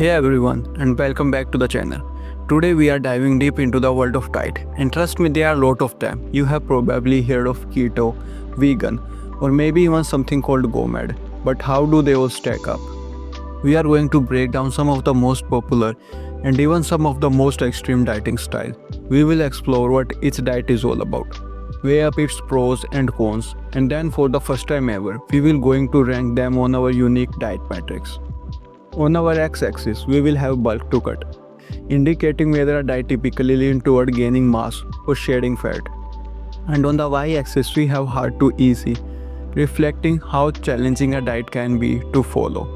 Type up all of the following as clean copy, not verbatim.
Hey everyone, and welcome back to the channel. Today we are diving deep into the world of diet, and trust me, there are a lot of them. You have probably heard of keto, vegan, or maybe even something called GOMAD. But how do they all stack up? We are going to break down some of the most popular and even some of the most extreme dieting styles. We will explore what each diet is all about, weigh up its pros and cons, and then for the first time ever, we will going to rank them on our unique diet matrix. On our x-axis, we will have bulk to cut, indicating whether a diet typically leans toward gaining mass or shedding fat. And on the y-axis, we have hard to easy, reflecting how challenging a diet can be to follow.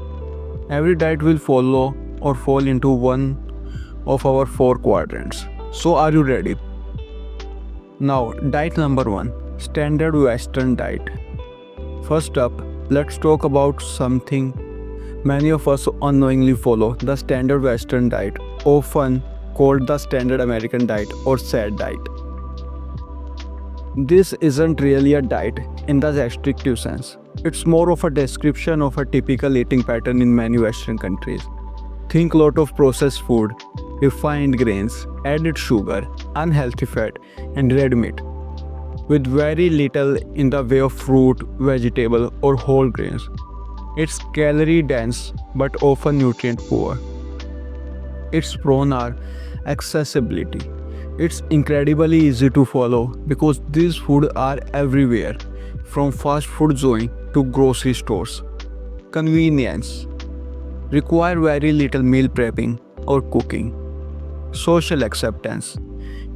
Every diet will follow or fall into one of our four quadrants. So are you ready? Now, diet number 1, Standard Western Diet. First up, let's talk about something many of us unknowingly follow, the Standard Western Diet, often called the Standard American Diet or SAD diet. This isn't really a diet in the restrictive sense. It's more of a description of a typical eating pattern in many Western countries. Think lot of processed food, refined grains, added sugar, unhealthy fat, and red meat, with very little in the way of fruit, vegetable, or whole grains. It's calorie dense but often nutrient poor. Its pros are accessibility. It's incredibly easy to follow because these foods are everywhere, from fast food joint to grocery stores. Convenience. Require very little meal prepping or cooking. Social acceptance.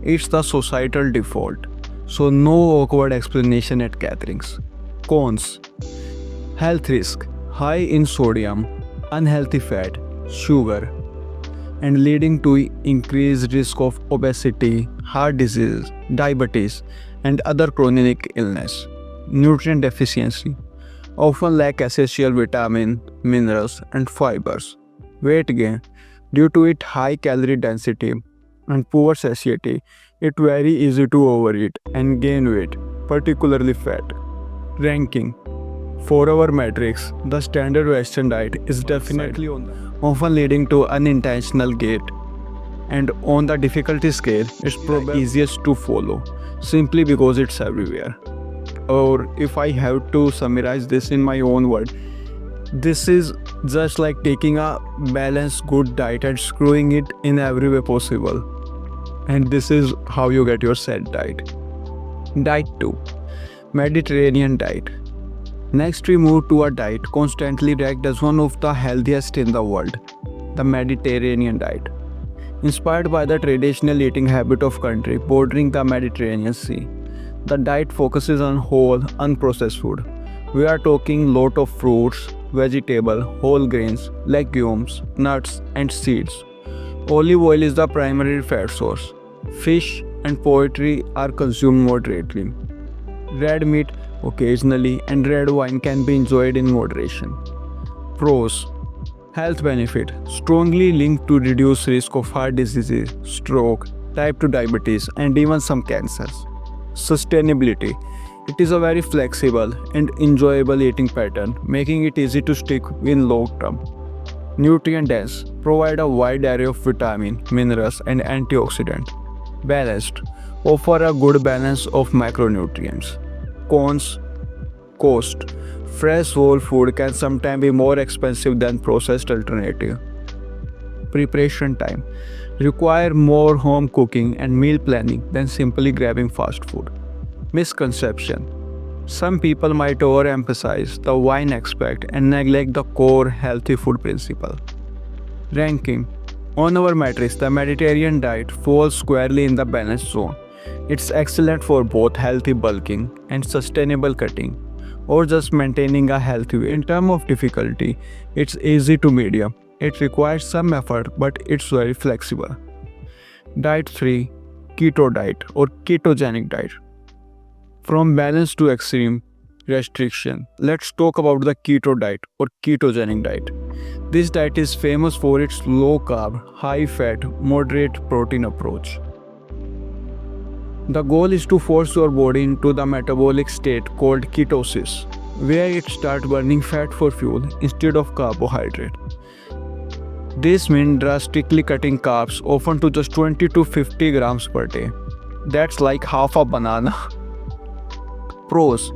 It's the societal default, so no awkward explanation at gatherings. Cons. Health risk. High in sodium, unhealthy fat, sugar, and leading to increased risk of obesity, heart disease, diabetes, and other chronic illness. Nutrient deficiency. Often lack essential vitamin, minerals, and fibers. Weight gain. Due to its high calorie density and poor satiety, it's very easy to overeat and gain weight, particularly fat. Ranking. For our matrix, the Standard Western Diet is definitely on the often leading to unintentional gait, and on the difficulty scale, it's probably easiest to follow, simply because it's everywhere. Or if I have to summarize this in my own word, this is just like taking a balanced good diet and screwing it in every way possible. And this is how you get your SAD diet. Diet 2, Mediterranean Diet. Next, we move to a diet constantly ranked as one of the healthiest in the world, the Mediterranean diet. Inspired by the traditional eating habit of country bordering the Mediterranean Sea, the diet focuses on whole, unprocessed food. We are talking lot of fruits, vegetable, whole grains, legumes, nuts, and seeds. Olive oil is the primary fat source. Fish and poultry are consumed moderately. Red meat occasionally, and red wine can be enjoyed in moderation. Pros. Health benefit. Strongly linked to reduced risk of heart diseases, stroke, type 2 diabetes, and even some cancers. Sustainability. It is a very flexible and enjoyable eating pattern, making it easy to stick in long term. Nutrient dense. Provide a wide array of vitamin, minerals, and antioxidants. Balanced. Offer a good balance of macronutrients. Cons. Cost. Fresh whole food can sometimes be more expensive than processed alternative. Preparation time. Require more home cooking and meal planning than simply grabbing fast food. Misconception. Some people might overemphasize the wine aspect and neglect the core healthy food principle. Ranking. On our matrix, the Mediterranean diet falls squarely in the balanced zone. It's excellent for both healthy bulking and sustainable cutting, or just maintaining a healthy weight. In terms of difficulty, it's easy to medium. It requires some effort, but it's very flexible. Diet 3, Keto diet or ketogenic diet. From balance to extreme restriction, let's talk about the keto diet or ketogenic diet. This diet is famous for its low carb, high fat, moderate protein approach. The goal is to force your body into the metabolic state called ketosis, where it starts burning fat for fuel instead of carbohydrate. This means drastically cutting carbs, often to just 20 to 50 grams per day. That's like half a banana. Pros: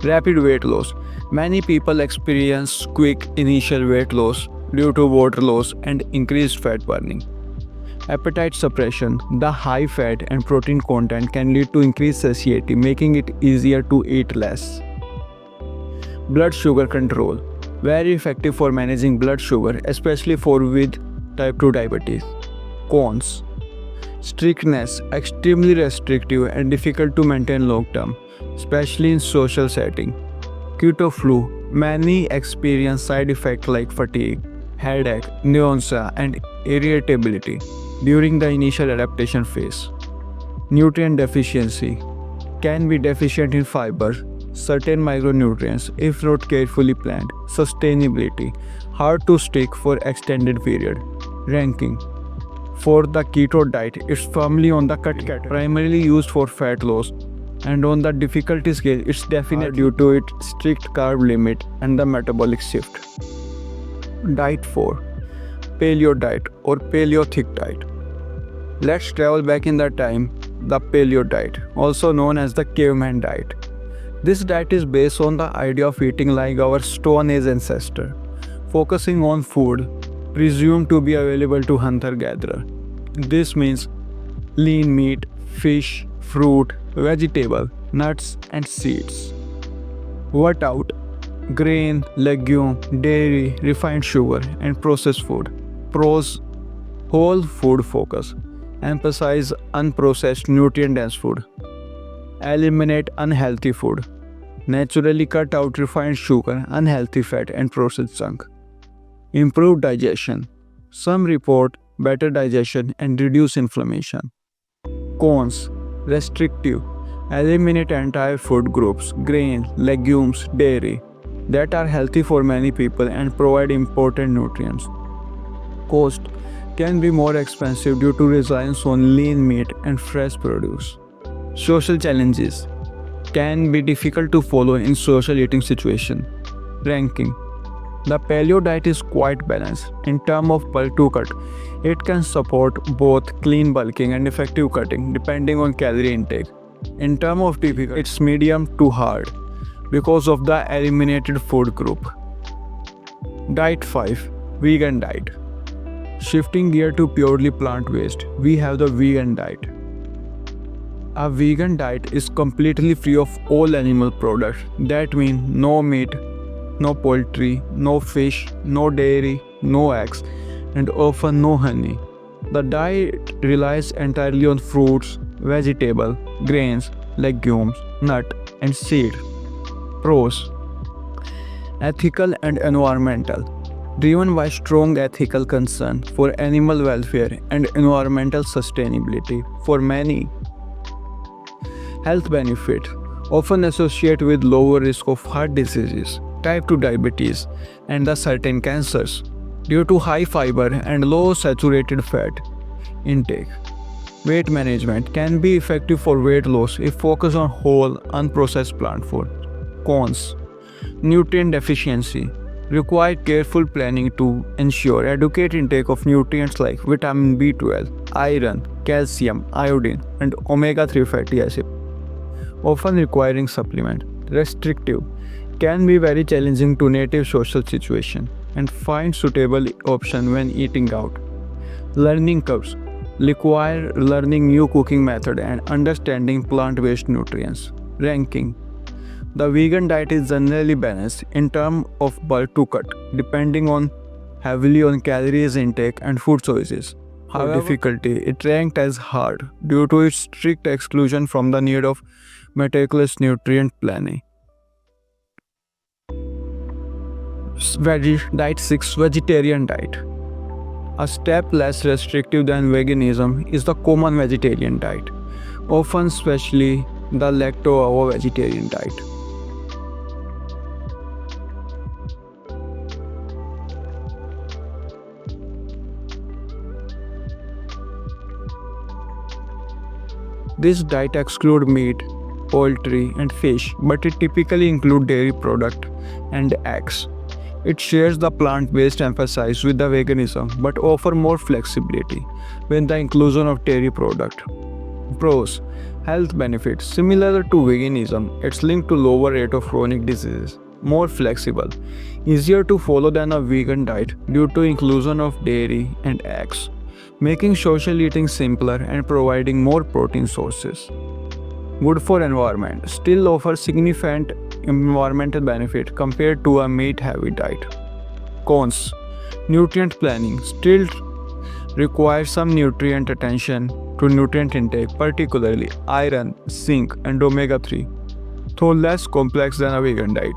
rapid weight loss. Many people experience quick initial weight loss due to water loss and increased fat burning. Appetite suppression. The high fat and protein content can lead to increased satiety, making it easier to eat less. Blood sugar control. Very effective for managing blood sugar, especially for with type 2 diabetes. Cons: strictness, extremely restrictive and difficult to maintain long term, especially in social setting. Keto flu. Many experience side effects like fatigue, headache, nausea, and irritability during the initial adaptation phase. Nutrient deficiency. Can be deficient in fiber, certain micronutrients if not carefully planned. Sustainability. Hard to stick for extended period. Ranking. For the keto diet, it's firmly on the cut category, primarily used for fat loss, and on the difficulty scale, it's definitely due to its strict carb limit and the metabolic shift. Diet 4. Paleo diet or paleolithic diet. Let's travel back in the time, the paleo diet, also known as the caveman diet. This diet is based on the idea of eating like our Stone Age ancestor, focusing on food presumed to be available to hunter-gatherer. This means lean meat, fish, fruit, vegetable, nuts, and seeds. What out? Grain, legume, dairy, refined sugar, and processed food. Pros: whole food focus. Emphasize unprocessed nutrient-dense food. Eliminate unhealthy food. Naturally cut out refined sugar, unhealthy fat, and processed junk. Improve digestion. Some report better digestion and reduce inflammation. Cons: restrictive. Eliminate entire food groups, grain, legumes, dairy, that are healthy for many people and provide important nutrients. Cost: can be more expensive due to reliance on lean meat and fresh produce. Social challenges: can be difficult to follow in social eating situation. Ranking: the paleo diet is quite balanced. In terms of bulk to cut, it can support both clean bulking and effective cutting depending on calorie intake. In terms of difficult, it's medium to hard because of the eliminated food group. Diet 5. Vegan diet. Shifting gear to purely plant-based, we have the vegan diet. A vegan diet is completely free of all animal products. That means no meat, no poultry, no fish, no dairy, no eggs, and often no honey. The diet relies entirely on fruits, vegetables, grains, legumes, nuts, and seeds. Pros: ethical and environmental. Driven by strong ethical concern for animal welfare and environmental sustainability for many. Health benefits often associated with lower risk of heart diseases, type 2 diabetes, and the certain cancers due to high fiber and low saturated fat intake. Weight management can be effective for weight loss if focused on whole, unprocessed plant food. Cons: nutrient deficiency. Require careful planning to ensure adequate intake of nutrients like vitamin B12, iron, calcium, iodine, and omega-3 fatty acid, often requiring supplement. Restrictive. Can be very challenging to native social situation and find suitable option when eating out. Learning curves. Require learning new cooking method and understanding plant-based nutrients. Ranking. The vegan diet is generally balanced in terms of bulk to cut, depending on heavily on calories intake and food choices. However, difficulty, it ranked as hard due to its strict exclusion from the need of meticulous nutrient planning. Diet 6. Vegetarian diet. A step less restrictive than veganism is the common vegetarian diet, often especially the lacto-ovo vegetarian diet. This diet excludes meat, poultry, and fish, but it typically includes dairy products and eggs. It shares the plant-based emphasis with the veganism but offer more flexibility with the inclusion of dairy product. Pros: health benefits similar to veganism, it's linked to lower rate of chronic diseases, more flexible, easier to follow than a vegan diet due to inclusion of dairy and eggs, making social eating simpler and providing more protein sources. Good for environment, still offers significant environmental benefit compared to a meat heavy diet. Cons: nutrient planning still requires some nutrient attention to nutrient intake, particularly iron, zinc, and omega 3, though less complex than a vegan diet.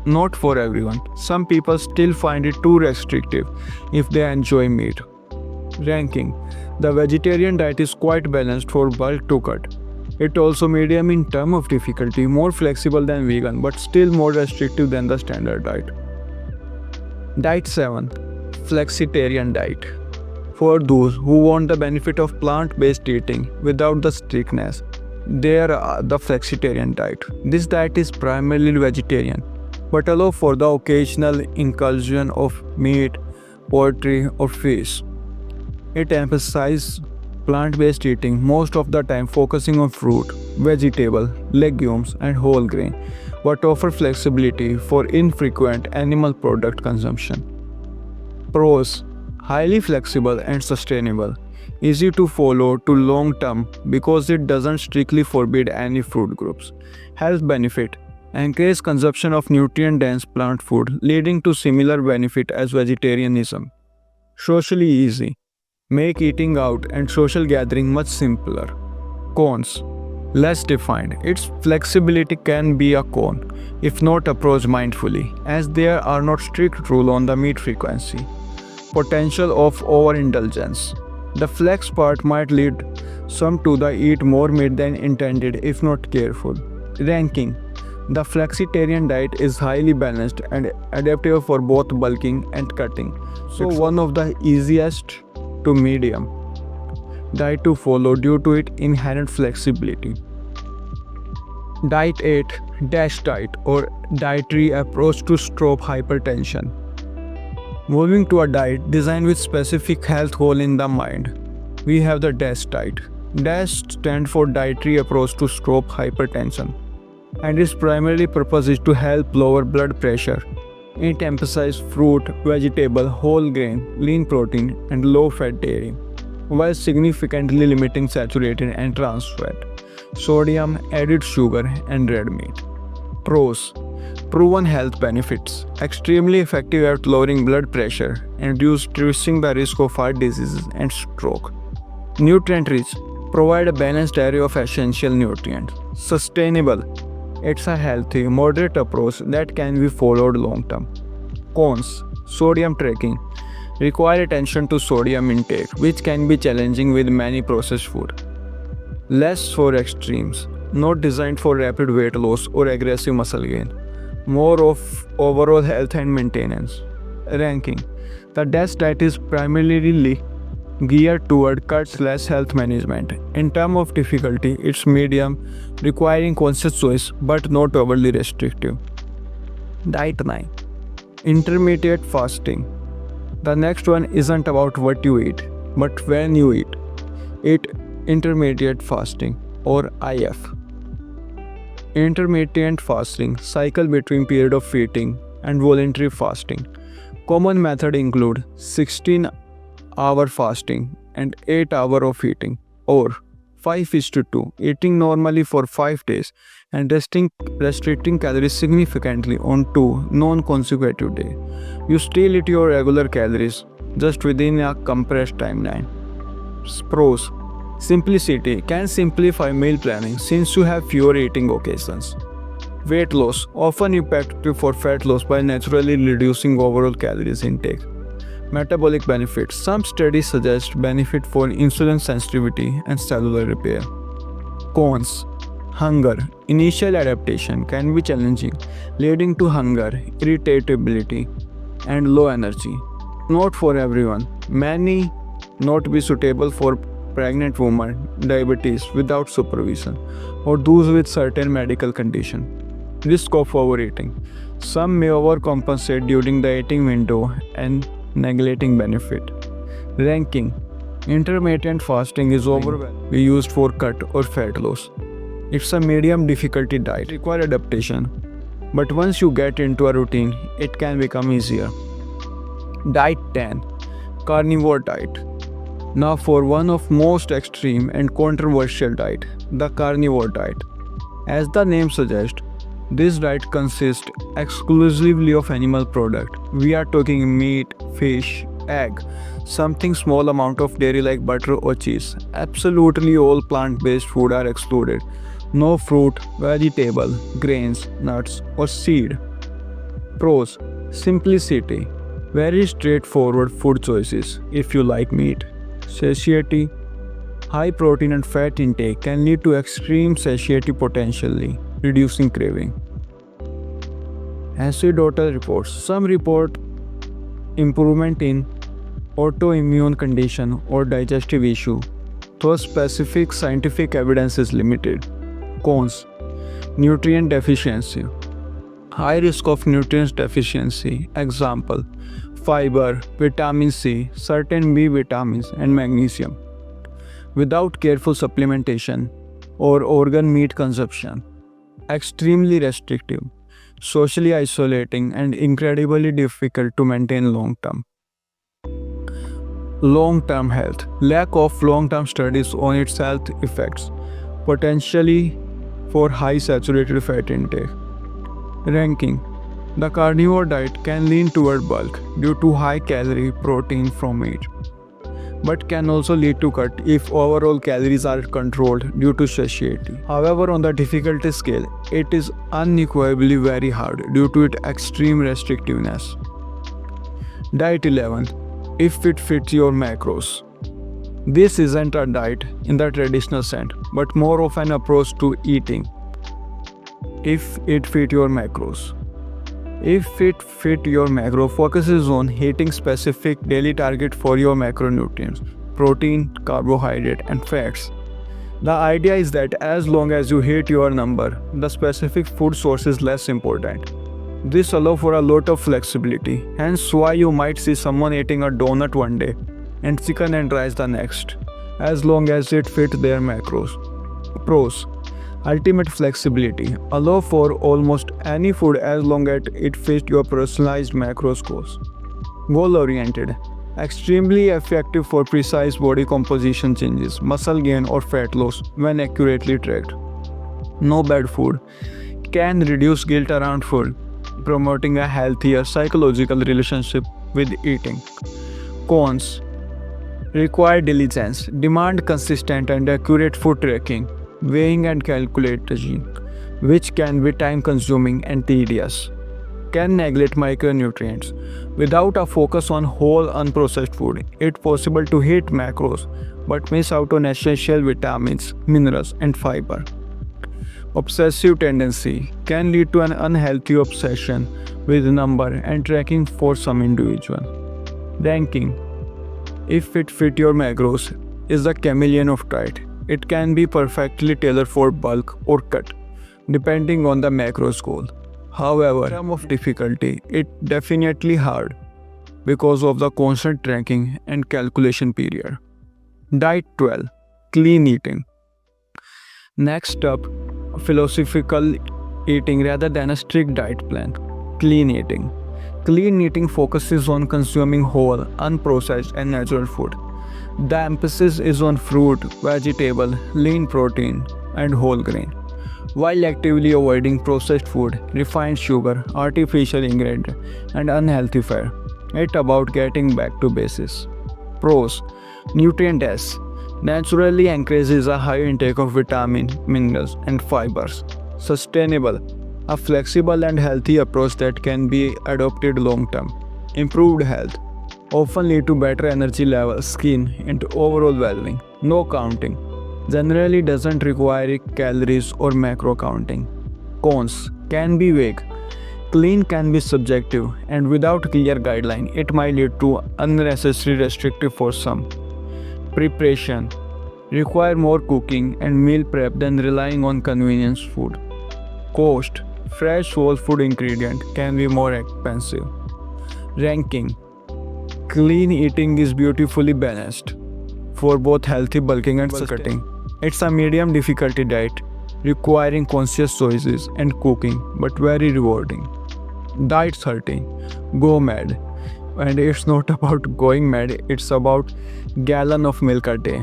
Not for everyone. Some people still find it too restrictive if they enjoy meat. Ranking: the vegetarian diet is quite balanced for bulk to cut. It also medium in term of difficulty, more flexible than vegan, but still more restrictive than the standard diet. Diet 7. Flexitarian diet. For those who want the benefit of plant-based eating without the strictness, there are the flexitarian diet. This diet is primarily vegetarian, but allow for the occasional incursion of meat, poultry, or fish. It emphasizes plant-based eating most of the time, focusing on fruit, vegetable, legumes, and whole grain, but offer flexibility for infrequent animal product consumption. Pros: highly flexible and sustainable, easy to follow to long term because it doesn't strictly forbid any food groups. Health benefit: encourage consumption of nutrient-dense plant food, leading to similar benefit as vegetarianism. Socially easy, make eating out and social gathering much simpler. Cons: less defined. Its flexibility can be a con if not approached mindfully, as there are not strict rules on the meat frequency. Potential of overindulgence. The flex part might lead some to the eat more meat than intended if not careful. Ranking: the flexitarian diet is highly balanced and adaptable for both bulking and cutting. So one of the easiest to medium diet to follow due to its inherent flexibility. Diet 8. DASH diet or dietary approach to stop hypertension. Moving to a diet designed with specific health goal in the mind, we have the DASH diet. DASH stands for dietary approach to stop hypertension, and its primary purpose is to help lower blood pressure. It emphasizes fruit, vegetable, whole grain, lean protein, and low-fat dairy, while significantly limiting saturated and trans fat, sodium, added sugar, and red meat. Pros: proven health benefits, extremely effective at lowering blood pressure and reducing the risk of heart diseases and stroke. Nutrient rich, provide a balanced array of essential nutrients. Sustainable, it's a healthy, moderate approach that can be followed long term. Cons: sodium tracking, require attention to sodium intake, which can be challenging with many processed food. Less for extremes, not designed for rapid weight loss or aggressive muscle gain. More of overall health and maintenance. Ranking: the DASH diet is primarily geared toward cut/health management. In terms of difficulty, it's medium, requiring conscious choice but not overly restrictive. Diet 9. Intermediate fasting. The next one isn't about what you eat, but when you eat. It intermediate fasting or IF. Intermittent fasting, cycle between period of eating and voluntary fasting. Common method include 16-hour fasting and 8 hours of eating, or 5:2, eating normally for 5 days and restricting calories significantly on 2 non-consecutive days. You still eat your regular calories, just within a compressed timeline. Pros: simplicity, can simplify meal planning since you have fewer eating occasions. Weight loss, often effective for fat loss by naturally reducing overall calories intake. Metabolic benefits, some studies suggest benefit for insulin sensitivity and cellular repair. Cons: hunger, initial adaptation can be challenging, leading to hunger, irritability, and low energy. Not for everyone, many not be suitable for pregnant women, diabetes without supervision, or those with certain medical condition. Risk of overeating. Some may overcompensate during the eating window and neglecting benefit. Ranking. Intermittent fasting is overwhelming. Used for cut or fat loss. It's a medium difficulty diet, require adaptation. But once you get into a routine, it can become easier. Diet 10. Carnivore diet. Now for one of most extreme and controversial diet, the carnivore diet. As the name suggests, this diet consists exclusively of animal product. We are talking meat, fish, egg, something small amount of dairy like butter or cheese. Absolutely all plant-based food are excluded. No fruit, vegetable, grains, nuts or seed. Pros: simplicity. Very straightforward food choices if you like meat. Satiety. High protein and fat intake can lead to extreme satiety potentially, reducing craving. Anecdotal reports. Some report improvement in autoimmune condition or digestive issue, though specific scientific evidence is limited. Cons: nutrient deficiency. High risk of nutrient deficiency. Example: fiber, vitamin C, certain B vitamins, and magnesium. Without careful supplementation or organ meat consumption. Extremely restrictive, socially isolating, and incredibly difficult to maintain long term. Long term health. Lack of long term studies on its health effects, potentially for high saturated fat intake. Ranking. The carnivore diet can lean toward bulk due to high calorie protein from meat, but can also lead to cut if overall calories are controlled due to satiety. However, on the difficulty scale, it is unequivocally very hard due to its extreme restrictiveness. Diet 11. If it fits your macros. This isn't a diet in the traditional sense, but more of an approach to eating. If it fit your macros. If it fit your macro focuses on hitting specific daily target for your macronutrients, protein, carbohydrate, and fats. The idea is that as long as you hit your number, the specific food source is less important. This allows for a lot of flexibility, hence why you might see someone eating a donut one day and chicken and rice the next, as long as it fits their macros. Pros: ultimate flexibility. Allow for almost any food as long as it fits your personalized macros goals. Goal oriented. Extremely effective for precise body composition changes, muscle gain or fat loss when accurately tracked. No bad food. Can reduce guilt around food, promoting a healthier psychological relationship with eating. Cons: require diligence, demand consistent and accurate food tracking, weighing and calculation, which can be time consuming and tedious. Can neglect micronutrients. Without a focus on whole unprocessed food, it's possible to hit macros but miss out on essential vitamins, minerals, and fiber. Obsessive tendency can lead to an unhealthy obsession with number and tracking for some individual. Ranking. If it fit your macros, is the chameleon of diet. It can be perfectly tailored for bulk or cut, depending on the macros goal. However, in terms of difficulty, it's definitely hard because of the constant tracking and calculation period. Diet 12. Clean eating. Next up, philosophical eating rather than a strict diet plan. Clean eating. Clean eating focuses on consuming whole, unprocessed, and natural food. The emphasis is on fruit, vegetable, lean protein, and whole grain, while actively avoiding processed food, refined sugar, artificial ingredient, and unhealthy fat. It's about getting back to basics. Pros: nutrient dense. Naturally encourages a high intake of vitamin, minerals, and fibers. Sustainable. A flexible and healthy approach that can be adopted long term. Improved health. Often lead to better energy levels, skin, and overall well-being. No counting. Generally doesn't require calories or macro counting. Cons: can be vague. Clean can be subjective, and without clear guideline, it might lead to unnecessary restrictive for some. Preparation. Require more cooking and meal prep than relying on convenience food. Cost. fresh whole food ingredient can be more expensive. Ranking. Clean eating is beautifully balanced for both healthy bulking and cutting. It's a medium difficulty diet requiring conscious choices and cooking, but very rewarding. Diet 13. Go mad. And it's not about going mad, it's about gallon of milk a day.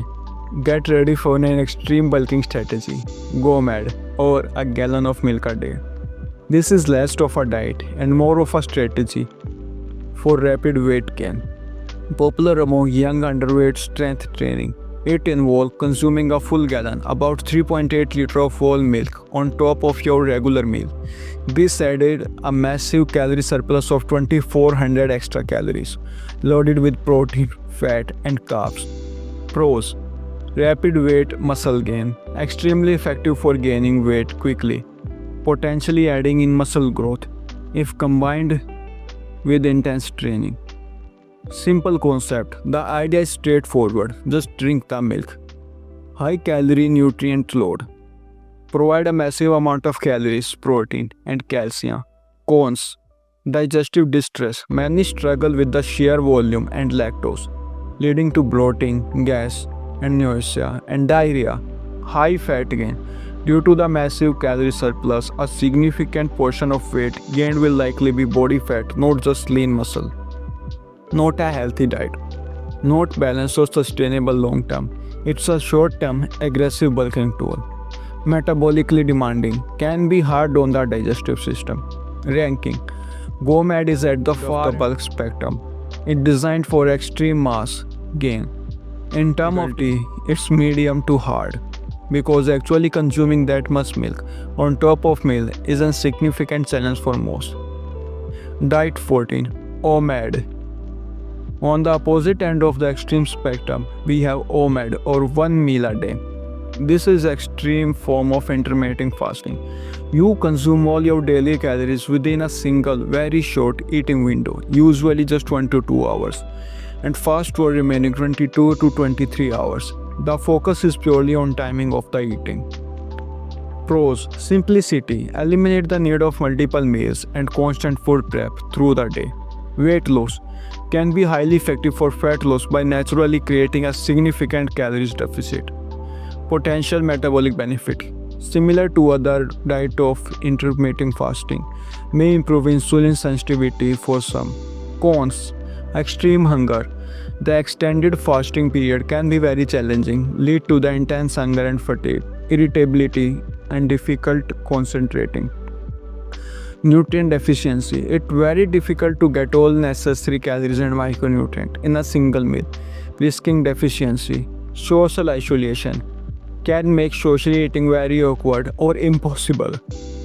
Get ready for an extreme bulking strategy. Go mad, or a gallon of milk a day. This is less of a diet and more of a strategy for rapid weight gain. Popular among young underweight strength training. It involves consuming a full gallon, about 3.8 liters of whole milk, on top of your regular meal. This added a massive calorie surplus of 2400 extra calories, loaded with protein, fat, and carbs. Pros. Rapid weight muscle gain, extremely effective for gaining weight quickly, potentially adding in muscle growth if combined with intense training. Simple concept. The idea is straightforward. Just drink the milk. High calorie nutrient load. Provide a massive amount of calories, protein, and calcium. Cons. Digestive distress. Many struggle with the sheer volume and lactose, leading to bloating, gas, and nausea and diarrhea. High fat gain. Due to the massive calorie surplus, a significant portion of weight gained will likely be body fat, not just lean muscle. Not a healthy diet. Not balanced or sustainable long term. It's a short term, aggressive bulking tool. Metabolically demanding, can be hard on the digestive system. Ranking. Go mad is at the far of the bulk spectrum. It's designed for extreme mass gain. In terms of tea, it's medium to hard, because actually consuming that much milk on top of meal is a significant challenge for most. Diet 14. OMAD. On the opposite end of the extreme spectrum, we have OMAD, or 1 meal a day. This is extreme form of intermittent fasting. You consume all your daily calories within a single very short eating window, usually just 1 to 2 hours, and fast for remaining 22 to 23 hours. The focus is purely on timing of the eating. Pros. Simplicity. Eliminate the need of multiple meals and constant food prep through the day. Weight loss. Can be highly effective for fat loss by naturally creating a significant calories deficit. Potential metabolic benefit. Similar to other diet of intermittent fasting, may improve insulin sensitivity for some. Cons. Extreme hunger. The extended fasting period can be very challenging, lead to the intense hunger and fatigue, irritability, and difficult concentrating. Nutrient deficiency. It's very difficult to get all necessary calories and micronutrients in a single meal, risking deficiency. Social isolation can make social eating very awkward or impossible.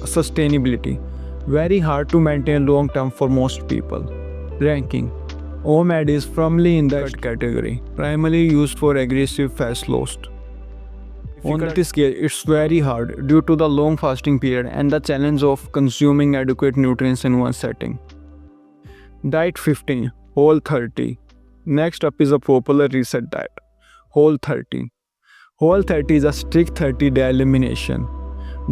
Sustainability. Very hard to maintain long term for most people. Ranking. OMAD is firmly in the cut category, primarily used for aggressive fat loss. On this scale, it's very hard due to the long fasting period and the challenge of consuming adequate nutrients in one setting. Diet 15. Whole 30. Next up is a popular reset diet. Whole 30. Whole 30 is a strict 30-day elimination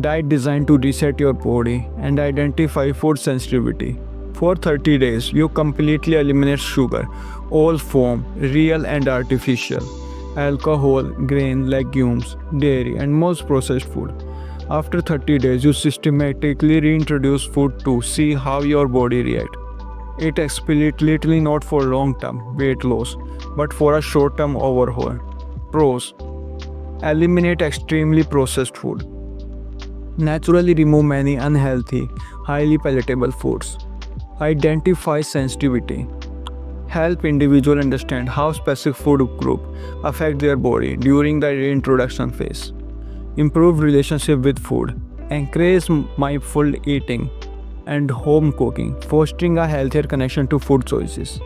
diet designed to reset your body and identify food sensitivity. For 30 days, you completely eliminate sugar, all form, real and artificial, alcohol, grain, legumes, dairy, and most processed food. After 30 days, you systematically reintroduce food to see how your body reacts. It explicitly not for long-term weight loss, but for a short-term overhaul. Pros. Eliminate extremely processed food. Naturally remove many unhealthy, highly palatable foods. Identify sensitivity. Help individuals understand how specific food group affect their body during the reintroduction phase. Improve relationship with food. Encourage mindful eating and home cooking, fostering a healthier connection to food choices.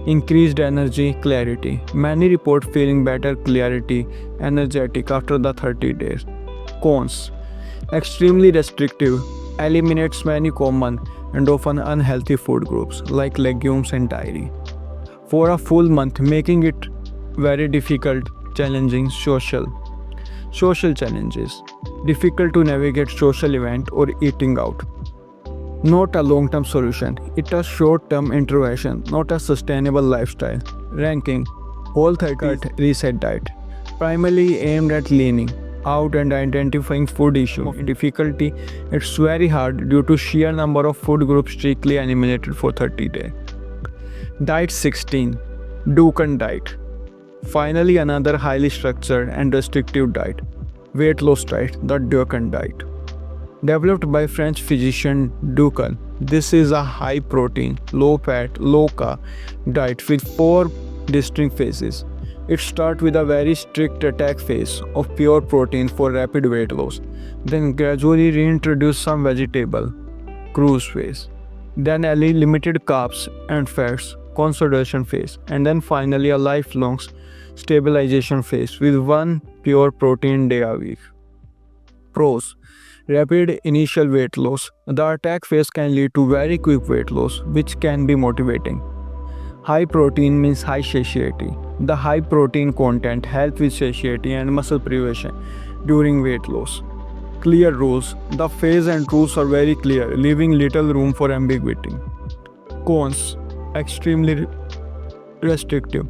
Increased energy, clarity. Many report feeling better, clarity, energetic after the 30 days. Cons. Extremely restrictive. Eliminates many common and often unhealthy food groups like legumes and dairy. For a full month, making it very difficult, challenging. Social challenges. Difficult to navigate social event or eating out. Not a long-term solution. It's a short-term intervention, not a sustainable lifestyle. Ranking: Whole30 Reset Diet, primarily aimed at leaning out and identifying food issue. In difficulty, it's very hard due to sheer number of food groups strictly eliminated for 30 days. Diet 16 Dukan Diet. Finally, another highly structured and restrictive diet. Weight loss diet, the Dukan Diet. Developed by French physician Dukan, this is a high protein, low fat, low carb diet with 4 distinct phases. It starts with a very strict attack phase of pure protein for rapid weight loss, then gradually reintroduce some vegetable, cruise phase, then a limited carbs and fats, consolidation phase, and then finally a lifelong stabilization phase with 1 pure protein day a week. Pros: Rapid initial weight loss. The attack phase can lead to very quick weight loss, which can be motivating. High protein means high satiety. The high protein content helps with satiety and muscle preservation during weight loss. Clear rules. The phase and rules are very clear, leaving little room for ambiguity. Cons: Extremely restrictive,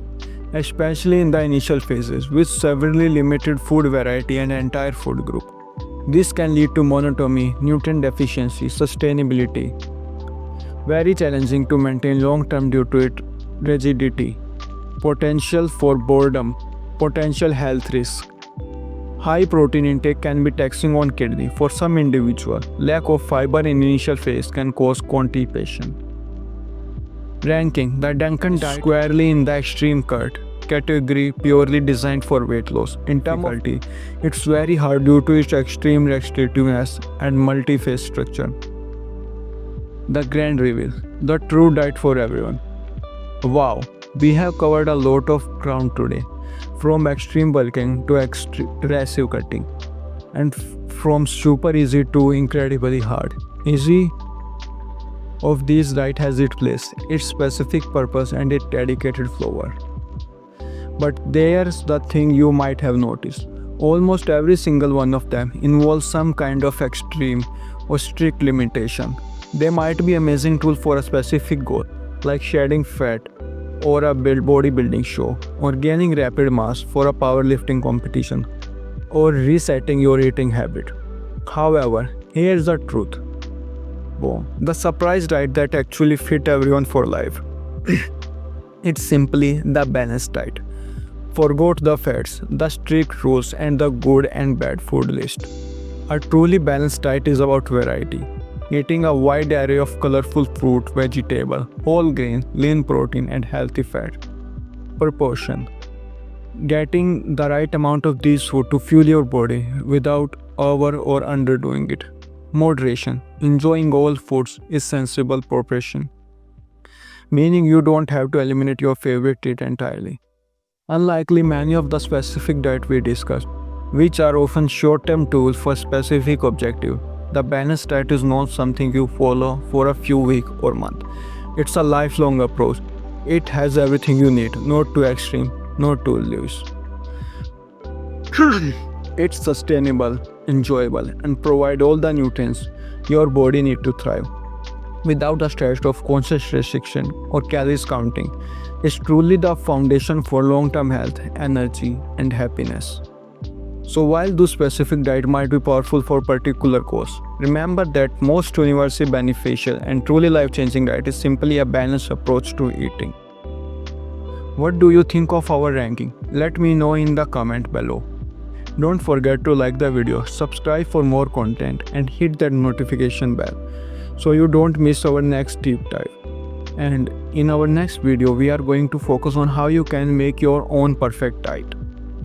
especially in the initial phases, with severely limited food variety and entire food group. This can lead to monotony, nutrient deficiency, sustainability. Very challenging to maintain long term due to its rigidity. Potential for boredom, potential health risk. High protein intake can be taxing on kidney for some individuals. Lack of fiber in initial phase can cause constipation. Ranking: The Dukan Diet squarely in the extreme cut category, purely designed for weight loss. In difficulty, it's very hard due to its extreme restrictiveness and multi-phase structure. The grand reveal: the true diet for everyone. Wow, we have covered a lot of ground today, from extreme bulking to aggressive cutting, and from super easy to incredibly hard. Easy of these diet has its place, its specific purpose, and its dedicated follower. But there's the thing you might have noticed. Almost every single one of them involves some kind of extreme or strict limitation. They might be amazing tool for a specific goal, like shedding fat or a bodybuilding show, or gaining rapid mass for a powerlifting competition, or resetting your eating habit. However, here's the truth. Boom. The surprise diet that actually fit everyone for life. It's simply the balanced diet. Forgot the fats, the strict rules, and the good and bad food list. A truly balanced diet is about variety. Eating a wide array of colorful fruit, vegetable, whole grain, lean protein, and healthy fat. Proportion: getting the right amount of these food to fuel your body without over or underdoing it. Moderation: enjoying all foods is sensible proportion, meaning you don't have to eliminate your favorite treat entirely. Unlikely many of the specific diet we discussed, which are often short-term tools for specific objective, the balanced diet is not something you follow for a few weeks or months. It's a lifelong approach. It has everything you need, not too extreme, not too loose. It's sustainable, enjoyable, and provide all the nutrients your body needs to thrive. Without the stress of conscious restriction or calories counting, it's truly the foundation for long-term health, energy, and happiness. So while those specific diet might be powerful for particular cause, remember that most universally beneficial and truly life-changing diet is simply a balanced approach to eating. What do you think of our ranking? Let me know in the comment below. Don't forget to like the video, subscribe for more content, and hit that notification bell so you don't miss our next deep dive. And in our next video, we are going to focus on how you can make your own perfect diet.